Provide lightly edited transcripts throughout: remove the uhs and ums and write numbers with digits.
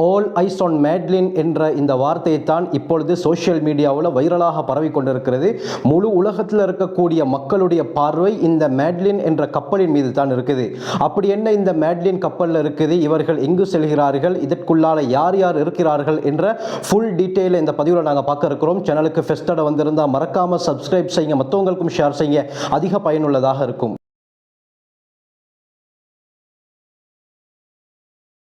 All eyes on Madeline என்ற இந்த வார்த்தையை தான் இப்பொழுது சோஷியல் மீடியாவில் வைரலாக பரவி கொண்டிருக்கிறது. முழு உலகத்தில் இருக்கக்கூடிய மக்களுடைய பார்வை இந்த மேட்லின் என்ற கப்பலின் மீது தான் இருக்குது. அப்படி என்ன இந்த மேட்லின் கப்பலில் இருக்குது, இவர்கள் எங்கு செல்கிறார்கள், இதற்குள்ளால யார் யார் இருக்கிறார்கள் என்ற ஃபுல் டீட்டெயில் இந்த பதிவில் நாங்கள் பார்க்க இருக்கிறோம். சேனலுக்கு ஃபெஸ்ட்டோட வந்திருந்தால் மறக்காமல் சப்ஸ்கிரைப் செய்யுங்க, மற்றவங்களுக்கும் ஷேர் செய்யுங்க, அதிக பயனுள்ளதாக இருக்கும்.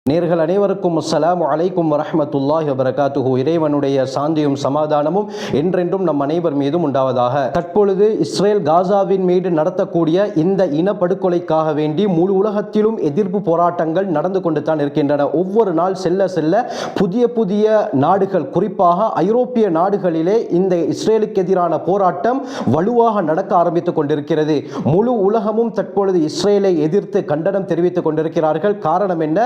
நேர்கள் அனைவருக்கும் அஸ்ஸலாமு அலைக்கும் வரஹ்மத்துல்லாஹி வபரகாத்துஹு. இறைவனுடைய சாந்தியும் சமாதானமும் என்றென்றும் நம் அனைவர் மீதும் உண்டாவதாக. தற்பொழுது இஸ்ரேல் காசாவின் மீது நடத்தக்கூடிய இந்த இனப்படுகொலைக்காக வேண்டி முழு உலகத்திலும் எதிர்ப்பு போராட்டங்கள் நடந்து கொண்டு தான் இருக்கின்றன. ஒவ்வொரு நாள் செல்ல செல்ல புதிய புதிய நாடுகள், குறிப்பாக ஐரோப்பிய நாடுகளிலே இந்த இஸ்ரேலுக்கு எதிரான போராட்டம் வலுவாக நடக்க ஆரம்பித்துக் கொண்டிருக்கிறது. முழு உலகமும் தற்பொழுது இஸ்ரேலை எதிர்த்து கண்டனம் தெரிவித்துக் கொண்டிருக்கிறார்கள். காரணம் என்ன?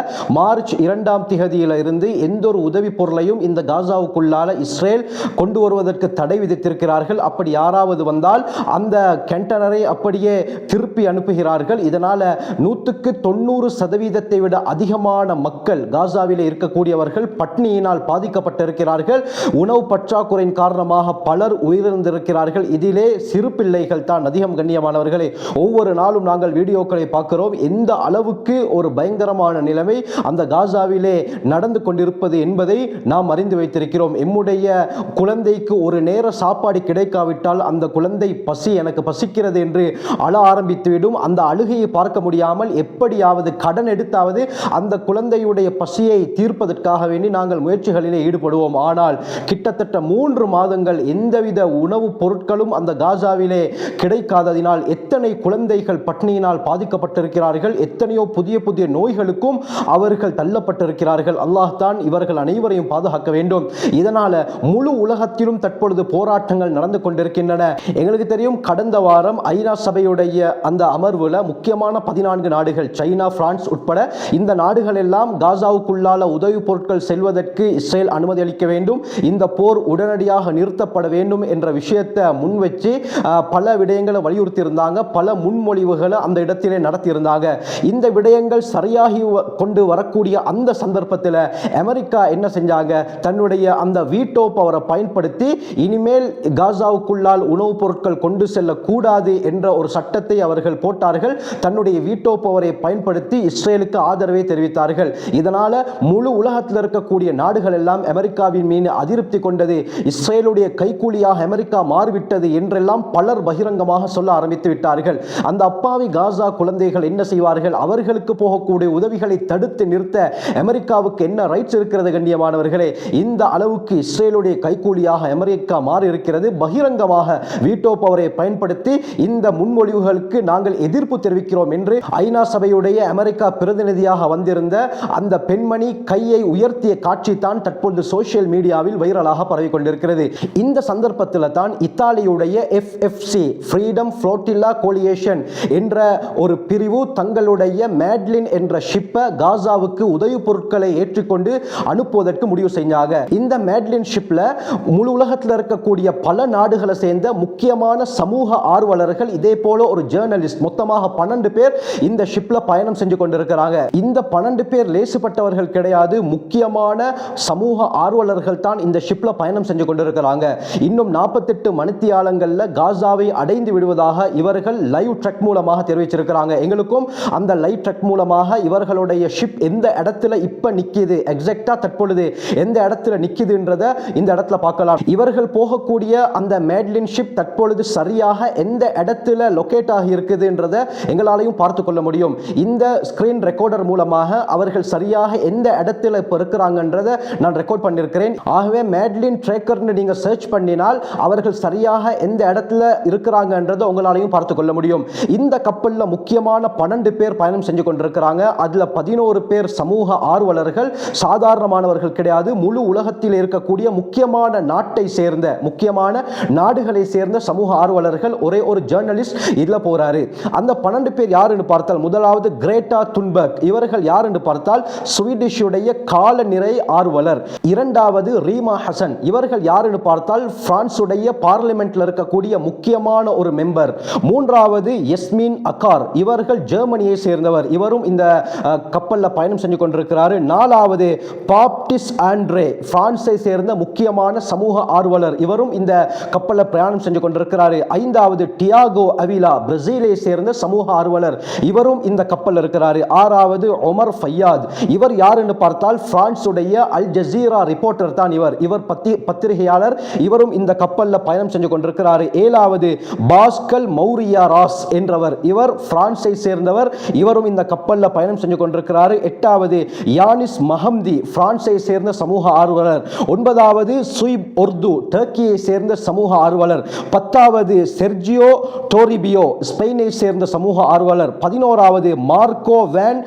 மார்ச் 2ஆம் தேதியிலிருந்து எந்த ஒரு உதவி பொருளையும் இந்த காசாவுக்குள்ளால இஸ்ரேல் கொண்டு வருவதற்கு தடை விதித்திருக்கிறார்கள். அப்படி யாராவது வந்தால் அந்த கண்டெய்னரை அப்படியே திருப்பி அனுப்புகிறார்கள். இதனால 190% விட அதிகமான மக்கள் காசாவில் இருக்கக்கூடியவர்கள் பட்னியினால் பாதிக்கப்பட்டிருக்கிறார்கள். உணவு பற்றாக்குறையின் காரணமாக பலர் உயிரிழந்திருக்கிறார்கள். இதிலே சிறு பிள்ளைகள் தான் அதிகம். கண்ணியமானவர்களே, ஒவ்வொரு நாளும் நாங்கள் வீடியோக்களை பார்க்கிறோம். எந்த அளவுக்கு ஒரு பயங்கரமான நிலைமை அந்த காசாவிலே நடந்து கொண்டிருப்பது என்பதை நாம் அறிந்து வைத்திருக்கிறோம். எம்முடைய குழந்தைக்கு ஒரு நேர சாப்பாடு கிடைக்காவிட்டால் அந்த குழந்தை எனக்கு பசிக்கிறது என்று அழ ஆரம்பித்துவிடும். அந்த அழுகையை பார்க்க முடியாமல் எப்படியாவது கடன் எடுத்தாவது அந்த குழந்தையுடைய பசியை தீர்ப்பதற்காக வேண்டி நாங்கள் முயற்சிகளிலே ஈடுபடுவோம். ஆனால் கிட்டத்தட்ட 3 மாதங்கள் எந்தவித உணவுப் பொருட்களும் அந்த காசாவிலே கிடைக்காததினால் எத்தனை குழந்தைகள் பட்னியினால் பாதிக்கப்பட்டிருக்கிறார்கள், எத்தனையோ புதிய புதிய நோய்களுக்கும் அவர்கள் தள்ளப்பட்டிருக்கிறார்கள். அல்லாஹ் தான் இவர்கள் அனைவரையும் பாதுகாக்க வேண்டும். இதனால முழு உலகத்திலும் தற்பொழுது போராட்டங்கள் நடந்து கொண்டிருக்கின்றன. எங்களுக்கு தெரியும், கடந்த வாரம் ஐநா சபையுடைய அந்த அமர்வுல முக்கியமான 14 நாடுகள், சைனா, பிரான்ஸ் உட்பட இந்த நாடுகள் எல்லாம் காசாவுக்குள்ளால உதவி பொருட்கள் செல்வதற்கு இஸ்ரேல் அனுமதி அளிக்க வேண்டும், இந்த போர் உடனடியாக நிறுத்தப்பட வேண்டும் என்ற விஷயத்தை முன்வச்சு பல விடயங்களை வலியுறுத்தி இருந்தாங்க. பல முன்மொழிவுகளை அந்த இடத்திலே நடத்தி இருந்தாங்க. இந்த விடயங்கள் சரியாகி கொண்டு வரக்கூடிய அந்த சந்தர்ப்பத்தில் அமெரிக்கா என்ன செஞ்சாங்க? தன்னுடைய அந்த வீட்டோ பவரை பயன்படுத்தி இனிமேல் காசாவுக்குள்ளால் உணவுப் பொருட்கள் கொண்டு செல்லக்கூடாது என்ற ஒரு சட்டத்தை அவர்கள் போட்டார்கள். தன்னுடைய வீட்டோ பவரை பயன்படுத்தி இஸ்ரேலுக்கு ஆதரவை தெரிவித்தார்கள். இதனால முழு உலகத்தில் இருக்கக்கூடிய நாடுகள் எல்லாம் அமெரிக்காவின் மீது அதிருப்தி கொண்டது. இஸ்ரேலுடைய கைக்கூலியாக அமெரிக்கா மாறிவிட்டது என்றெல்லாம் பலர் பகிரங்கமாக சொல்ல ஆரம்பித்து விட்டார்கள். அந்த அப்பாவி காசா குழந்தைகள் என்ன செய்வார்கள்? அவர்களுக்கு போகக்கூடிய உதவிகளை தடுத்து நிறுத்த அமெரிக்காவுக்கு என்ன ரைட்ஸ் இருக்கிறது? கண்ணியமானவர்களே, இந்த அளவுக்கு இஸ்ரேலுடைய கைக்கூலியாக அமெரிக்கா மாறி இருக்கிறது. பகிரங்கமாக வீட்டோ பவரை பயன்படுத்தி இந்த முன்மொழிவுகளுக்கு நாங்கள் எதிர்ப்பு தெரிவிக்கிறோம் என்று ஐநா சபையுடைய அமெரிக்கா பிரதிநிதியாக வந்திருந்த அந்த பெண்மணி கையை உயர்த்திய காட்சி தான் தற்பொழுது சோஷியல் மீடியாவில் வைரலாக பரவி கொண்டிருக்கிறது. இந்த சந்தர்ப்பத்தில் தான் இத்தாலியுடைய FFC ஃப்ரீடம் ஃப்ளோட்டில்லா கோலியேஷன் என்ற ஒரு பிரிவு தங்களுடைய மேட்லின் என்ற ஷிப்பை காசாவுக்கு உதவி பொருட்களை ஏற்றிக்கொண்டு அனுப்புவதற்கு முடிவு செஞ்சாங்க. இந்த மேட்லின் ஷிப்ல முழு உலகத்தில் இருக்கக்கூடிய பல நாடுகளை சேர்ந்த முக்கியமான சமூக ஆர்வலர்கள், இதே போல ஒரு ஜேர்னலிஸ்ட், மொத்தமாக 12 பேர் இந்த ஷிப்ல பயணம் செஞ்சு கொண்டிருக்கிறாங்க. இந்த 12 பேர் லேசுப்பட்டவர்கள் கிடையாது. முக்கியமான சமூக ஆர்வலர்கள் தான் இந்த ஷிப்ல பயணம் செஞ்சு கொண்டிருக்கிறாங்க. இன்னும் 48 மணித்தியாலங்கள்ல காசாவை அடைந்து விடுவதாக இவர்கள் லைவ் ட்ரக் மூலமாக தெரிவிச்சிருக்கிறாங்க. எங்களுக்கும் அந்த லைவ் ட்ரக் மூலமாக இவர்களுடைய ஷிப் எந்த இடத்துல இப்ப நிக்குது, எக்ஸாக்ட்டா தற்பொழுது எந்த இடத்துல நிக்குதுன்றத இந்த இடத்துல பார்க்கலாம். இவர்கள் போகக்கூடிய அந்த மேட்லின் ஷிப் தற்பொழுது சரியாக எந்த இடத்துல லொகேட் ஆகி இருக்குதுன்றத எங்களாலையும் பார்த்து கொள்ள முடியும். இந்த ஸ்கிரீன் ரெக்கார்டர் மூலமாக அவர்கள் சரியாக எந்த இடத்துல இப்ப இருக்கிறாங்கன்றத நான் ரெக்கார்ட் பண்ணியிருக்கிறேன். ஆகவே மேட்லின் ட்ரேக்கர்னு நீங்க சர்ச் பண்ணினால் அவர்கள் சரியாக எந்த இடத்துல இருக்கிறாங்கன்றத உங்களாலையும் பார்த்து கொள்ள முடியும். இந்த கப்பல்ல முக்கியமான 12 பேர் பயணம் செஞ்சு கொண்டிருக்கிறாங்க. அதுல 11 பேர் சமூக ஆர்வலர்கள், சாதாரணமானவர்கள் கிடையாது. முழு உலகத்தில் இருக்கக்கூடிய முக்கியமான நாட்டை சேர்ந்த, முக்கியமான நாடுகளை சேர்ந்த சமூக ஆர்வலர்கள். ஒரே ஒரு ஜேர்னலிஸ்ட் இதுல போறாரு. அந்த 12 பேர் யாருன்னு பார்த்தால், முதலாவது கிரேட்டா துன்பர்க். இவர்கள் யாருன்னு பார்த்தால் ஸ்வீடிஷுடைய காலநிறை ஆர்வலர். இரண்டாவது ரீமா ஹசன். இவர்கள் யாருன்னு பார்த்தால் பிரான்சுடைய பார்லிமெண்ட்ல இருக்கக்கூடிய முக்கியமான ஒரு மெம்பர். மூன்றாவது யஸ்மின் அகார். இவர்கள் ஜெர்மனியை சேர்ந்தவர். இவரும் இந்த கப்பல்ல பயணம் செஞ்சு கொண்டிருக்கிறார். 4வது பாப்டிஸ் ஆண்ட்ரே, பிரான்ஸை சேர்ந்த முக்கியமான சமூக ஆர்வலர், இவரும் இந்த கப்பலில் பிரயாணம் செஞ்சு கொண்டிருக்கிறார். 5வது டியாகோ அவிலா, பிரேசிலை சேர்ந்த சமூக ஆர்வலர், இவரும் இந்த கப்பல் இருக்கிறார். 6வது ஒமர் ஃபையாத், இவர் யார் என்று பார்த்தால் பிரான்சுடைய அல் ஜசீரா ரிப்போர்ட்டர் தான் இவர் பத்திரிகையாளர், இவரும் இந்த கப்பலில் பயணம் செஞ்சு கொண்டிருக்கிறார். 7வது பாஸ்கல் மௌரியா ராஸ் என்றவர், இவர் பிரான்ஸை சேர்ந்தவர், இவரும் இந்த கப்பலில் பயணம் செஞ்சு கொண்டிருக்கிறார். 8வது யானிஸ் மஹம்தி, பிரான்ஸை சேர்ந்த சமூக ஆர்வலர். 9வது சுயிப் ஒர்து, டர்க்கியை சேர்ந்த சமூக ஆர்வலர். 10வது செர்ஜியோ டோரிபியோ, ஸ்பெயினை சேர்ந்த சமூக ஆர்வலர். 11வது மார்க்கோ வேன்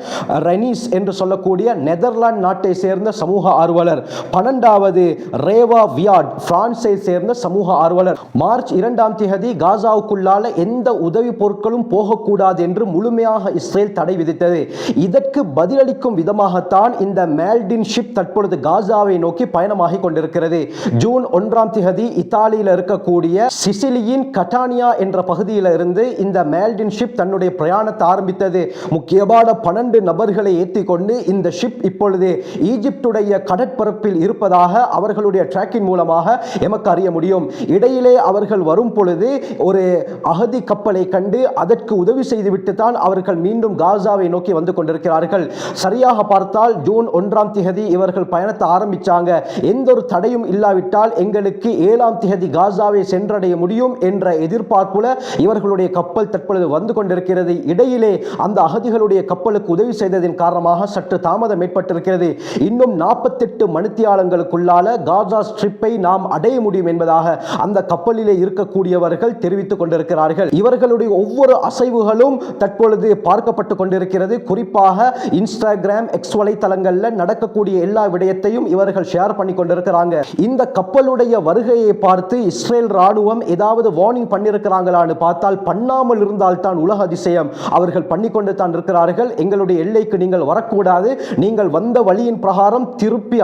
ரெனிஸ் என்று சொல்லக்கூடிய நெதர்லாந்து நாட்டை சேர்ந்த சமூக ஆர்வலர். 12வது ரேவா வியாட், பிரான்ஸை சேர்ந்த சமூக ஆர்வலர். மார்ச் 2ஆம் தேதி காசாவுக்குள்ளால எந்த உதவி பொருட்களும் போகக்கூடாது என்று முழுமையாக இஸ்ரேல் தடை விதித்தது. இதற்கு பதிலளிக்கும் விதமாகத்தான் இந்த மேல்டின் ஷிப் தற்பொழுது காசாவை நோக்கி பயணமாகி கொண்டிருக்கிறது. ஜூன் 1ஆம் தேதி இத்தாலியில் இருக்கக்கூடிய சிசிலியின் கட்டானியா என்ற பகுதியில் இருந்து இந்த மேல்டின் ஷிப் தன்னுடைய பிரயாணத்தை ஆரம்பித்தது. முக்கியமான 12 நபர்களை ஏற்றிக்கொண்டு இந்த ஷிப் இப்பொழுது ஈஜிப்டுடைய கடற்பரப்பில் இருப்பதாக அவர்களுடைய ட்ராக்கின் மூலமாக எமக்கு அறிய முடியும். இடையிலே அவர்கள் வரும் பொழுது ஒரு அகதி கப்பலை கண்டு அதற்கு உதவி செய்துவிட்டு தான் அவர்கள் மீண்டும் காசாவை நோக்கி வந்து கொண்டிருக்கிறார்கள். சரியாக பார்த்தால் ஜூன் 1ஆம் தேதி இவர்கள் பயணத்தை ஆரம்பிச்சாங்க. எந்த ஒரு தடையும் இல்லாவிட்டால் எங்களுக்கு 7ஆம் தேதி காசாவை சென்றடைய முடியும் என்ற எதிர்பார்ப்புல இவர்களுடைய கப்பல் தற்பொழுது வந்து கொண்டிருக்கிறது. இடையிலே அந்த அகதிகளுடைய கப்பலுக்கு உதவி செய்ததின் காரணமாக சற்று தாமதம் ஏற்பட்டிருக்கிறது. இன்னும் 48 மணித்தியாலங்களுக்குள்ளால காசா ஸ்ட்ரிப்பை நாம் அடைய முடியும் என்பதாக அந்த கப்பலிலே இருக்கக்கூடியவர்கள் தெரிவித்துக் கொண்டிருக்கிறார்கள். இவர்களுடைய ஒவ்வொரு அசைவுகளும் தற்பொழுது பார்க்கப்பட்டு கொண்டிருக்கிறது. குறிப்பாக இன்ஸ்டாகிராம், எக்ஸ் வலைத்தளங்களில் நடக்கக்கூடிய எல்லா விடயத்தையும் இவர்கள் ஷேர் பண்ணி கொண்டிருக்கிறாங்க. இந்த கப்பலுடைய வருகையை பார்த்து இஸ்ரேல் ராணுவம் ஏதாவது வார்னிங் பண்ணியிருக்கிறாங்களான்னு பார்த்தால் பண்ணாமல் இருந்தால் தான் உலக அதிசயம். அவர்கள் பண்ணிக்கொண்டு தான் இருக்கிறார்கள். எங்களுடைய எல்லைக்கு நீங்கள் வரக்கூடாது, நீங்கள் வந்த வழியின் பிரகாரம் திருப்பி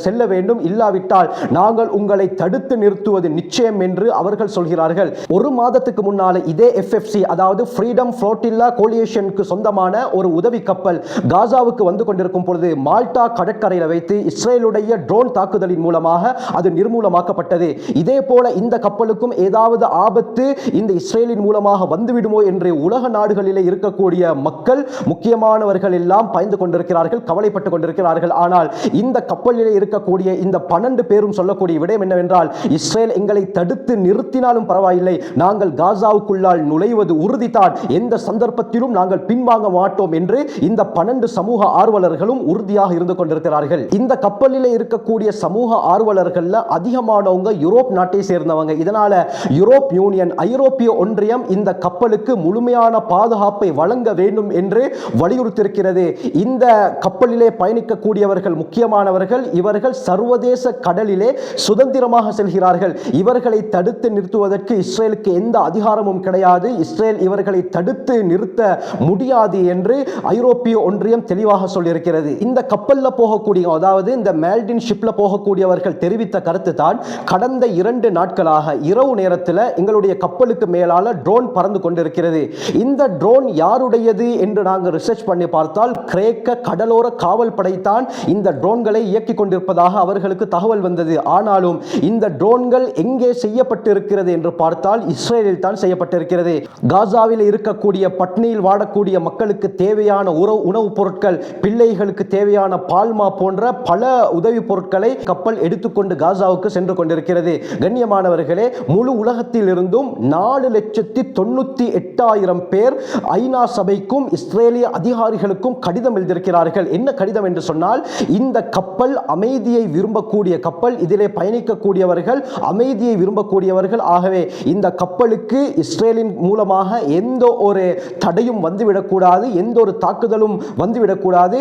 செல்ல வேண்டும், இல்லாவிட்டால் நாங்கள் உங்களை தடுத்து நிறுத்துவது நிச்சயம் என்று அவர்கள் சொல்கிறார்கள். ஒரு மாதத்துக்கு முன்னால இதே FFC, அதாவது ஃப்ரீடம் ஃப்ளோட்டில்லா கோலியேஷனுக்கு சொந்தமான ஒரு உதவி கப்பல் காசாவுக்கு வந்து கொண்டிருக்கும் பொழுது மால்டா கடற்கரையில் வைத்து இஸ்ரேலுடைய ட்ரோன் தாக்குதலின் மூலமாக அது நிர்மூலமாக்கப்பட்டது. இதே போல இந்த கப்பலுக்கும் ஏதாவது ஆபத்து இந்த இஸ்ரேலின் மூலமாக வந்துவிடுமோ என்று உலக நாடுகளிலே இருக்கக்கூடிய மக்கள், முக்கியமானவர்கள் எல்லாம் பயந்து கொண்டிருக்கிறார்கள், கவலைப்பட்டு கொண்டிருக்கிறார்கள். ஆனால் இந்த கப்பலிலே இருக்கக்கூடிய இந்த 12 பேரும் சொல்லக்கூடிய விடயம் என்னவென்றால், இஸ்ரேல் எங்களை தடுத்து நிறுத்தினாலும் பரவாயில்லை, நாங்கள் காசாவுக்குள்ளால் நுழைவது உறுதிதான், எந்த சந்தர்ப்பத்திலும் நாங்கள் பின்வாங்க மாட்டோம் என்று இந்த 12 சமூக ஆர்வலர்களும் உறுதியாக இருந்து கொண்டிருக்கிறார்கள். இந்த கப்பலிலே இருக்கக்கூடிய சமூக ஆர்வலர்கள்ல அதிகமானவங்க யூரோப் நாட்டை சேர்ந்தவங்க. இதனால யூரோப் யூனியன், ஐரோப்பிய ஒன்றியம் இந்த கப்பலுக்கு முழுமையான பாதுகாப்பை வழங்க வேண்டும் என்று வலியுறுத்தியிருக்கிறது. இந்த கப்பலிலே பயணிக்கக்கூடியவர்கள் முக்கியமானவர்கள். இவர்கள் சர்வதேச கடலிலே சுதந்திரமாக செல்கிறார்கள். இவர்களை தடுத்து நிறுத்துவதற்கு இஸ்ரேலுக்கு எந்த அதிகாரமும் கிடையாது. இஸ்ரேல் இவர்களை தடுத்து நிறுத்த முடியாது என்று ஐரோப்பிய ஒன்றியம் தெளிவாக சொல்லியிருக்கிறது. இந்த கப்பல்ல போகக்கூடிய, அதாவது இந்த மேல்டின் ஷிப்ல போகக்கூடியவர்கள் தெரிவித்த கருத்து தான், கடந்த 2 நாட்களாக இரவு நேரத்தில் எங்களுடைய கப்பலுக்கு மேலால ட்ரோன் பறந்து கொண்டிருக்கிறது. இந்த ட்ரோன் யாருடையது என்று நாங்கள் ரிசர்ச் பண்ணி பார்த்தால் கிரேக்க கடலோர காவல் படைத்தான் இந்த ட்ரோன்களை இயக்கிக் கொண்டிருப்பதாக அவர்களுக்கு தகவல் வந்தது. ஆனாலும் இந்த ட்ரோன்கள் எங்கே செய்யப்பட்டிருக்கிறது என்று பார்த்தால் இஸ்ரேலில் தான் செய்யப்பட்டிருக்கிறது. காசாவில் இருக்கக்கூடிய பட்னியில் வாடக்கூடிய மக்களுக்கு தேவையான உணவுப் பொருட்கள், பிள்ளைகளுக்கு தேவையான பால்மா போன்ற பல உதவி பொருட்களை கப்பல் எடுத்துக்கொண்டு காசாவுக்கு சென்று கொண்டிருக்கிறது. கண்ணியமானவர்களே, முழு உலகத்தில் இருந்தும் 4,98,000 பேர் ஐநா சபைக்கும் இஸ்ரேலிய அதிகாரிகளுக்கும் கடிதம் எழுதியிருக்கிறார்கள். என்ன கடிதம் என்று சொன்னால், இந்த கப்பல் அமைதியை விரும்பக்கூடிய கப்பல், இதிலே பயணிக்கக்கூடியவர்கள் அமைதியை விரும்பக்கூடியவர்கள். ஆகவே இந்த கப்பலுக்கு இஸ்ரேலின் மூலமாக எந்த ஒரு தடையும் வந்துவிடக்கூடாது, எந்த ஒரு தாக்குதலும் வந்துவிடக்கூடாது.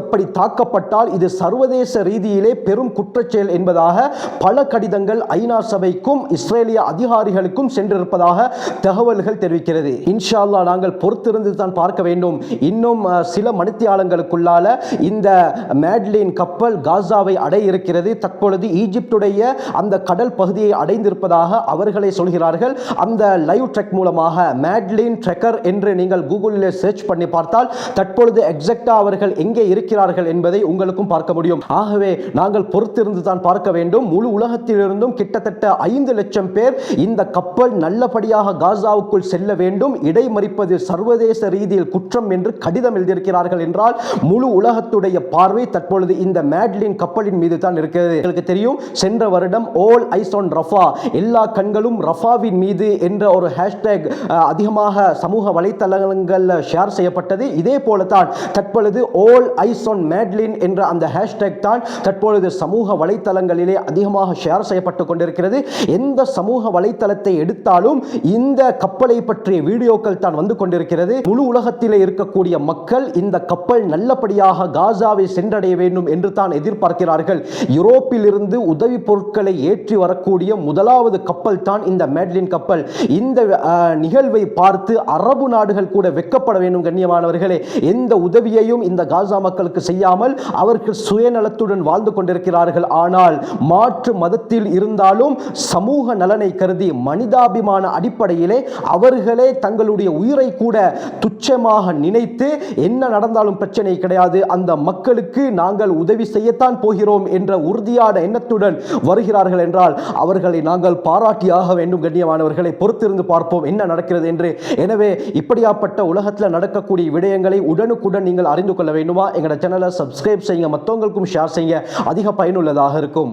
எப்படி தாக்கப்பட்டால் இது சர்வதேச ரீதியிலே பெரும் குற்றச்செயல் என்பதாக பல கடிதங்கள் ஐநா சபைக்கும் இஸ்ரேலிய அதிகாரிகளுக்கும் சென்றிருப்பதாக தகவல்கள் தெரிவிக்கிறது. இன்ஷா அல்லாஹ் நாங்கள் பொறுத்திருந்து தான் பார்க்க வேண்டும். இன்னும் சில மணித்தியாலங்களுக்குள்ளால இந்த மேட்லின் கப்பல் காசாவை அடைய இருக்கிறது. தற்பொழுது ஈஜிப்டுடைய அந்த கடல் பகுதியை அடைந்திருப்பதாக அவர்களை சொல்கிறார்கள். அந்த லைவ் ட்ரெக் மூலமாக மேட்லின் ட்ரெக்கர் என்று நீங்கள் கூகுளில் சர்ச் பண்ணி பார்த்தால் தற்பொழுது எக்ஸாக்டா அவர்கள் அவர்கள் எங்கே இருக்கிறார்கள் என்பதை உங்களுக்கும் பார்க்க முடியும். ஆகவே நாங்கள் பொறுத்திருந்து தான் பார்க்க வேண்டும். முழு உலகத்திலிருந்தும் கிட்டத்தட்ட 5 லட்சம் பேர் இந்த கப்பல் நல்லபடியாக காசாவுக்குள் செல்ல வேண்டும், இடைமறிப்பது சர்வதேச ரீதியில் குற்றம் என்று கடிதம் எழுதியிருக்கிறார்கள் என்றால் முழு உலகத்துடைய பார்வை தற்பொழுது இந்த மேட்லின் கப்பலின் மீது தான் இருக்கிறது. உங்களுக்கு தெரியும், சென்ற வருடம் ஆல் ஐஸ் ஆன் ரஃபா, எல்லா கண்களும் ரஃபாவின் மீது என்ற ஒரு ஹேஷ்டேக் அதிகமாக சமூக வலைத்தளங்களில் ஷேர் செய்யப்பட்டது. இதே போல தான் தற்பொழுது ஆல் ஐஸ் ஆன் மேட்லின் என்ற அந்த ஹேஷ்டேக் தான் தற்பொழுது சமூக வலைத்தளங்களிலே அதிகமாக ஷேர் செய்யப்பட்டு கொண்டிருக்கிறது. எந்த சமூக வலைத்தளத்தை எடுத்தாலும் இந்த கப்பலை பற்றிய வீடியோக்கள் தான் வந்து கொண்டிருக்கிறது. முழு உலகத்திலே இருக்கக்கூடிய மக்கள் இந்த கப்பல் நல்லபடியாக காசாவை சென்றடைய வேண்டும் என்று தான் எதிர்பார்க்கிறார்கள். யூரோப்பில் இருந்து உதவி பொருட்களை ஏற்றி வரக்கூடிய முதலாவது கப்பல் தான் இந்த மேட்லின் கப்பல். இந்த நிகழ்வை பார்த்து அரபு நாடுகள் கூட வெட்கப்பட வேண்டும். கண்ணியமானவர்களே, எந்த உதவியையும் இந்த காசா மக்களுக்கு செய்யாமல் அவர்கள் சுயநலத்துடன் வாழ்ந்து கொண்டிருக்கிறார்கள். ஆனால் மாற்று மதத்தில் இருந்தாலும் சமூக நலனை கருதி மனிதாபிமான அடிப்படையிலே அவர்களே தங்களுடைய உயிரை கூட துச்சமாக நினைத்து என்ன நடந்தாலும் பிரச்சனை கிடையாது, அந்த மக்களுக்கு நாங்கள் உதவி செய்யத்தான் போகிறோம் என்ற உறுதியான எண்ணத்துடன் வருகிறார்கள் என்றால் அவர்களை நாங்கள் பாராட்டியாக வேண்டும். கண்ணியமானவர்களை, பொறுத்திருந்து பார்ப்போம் என்ன நடக்கிறது என்று. எனவே இப்படியாப்பட்ட உலகத்தில் நடக்கக்கூடிய விடயங்களை உடனுக்குடன் நீங்கள் அறிந்து கொள்ள வேண்டுமா? எங்களோட சேனலை சப்ஸ்கிரைப் செய்யுங்க, மற்றவங்களுக்கும் ஷேர் செய்யுங்க, அதிக பயனுள்ளதாக இருக்கும்.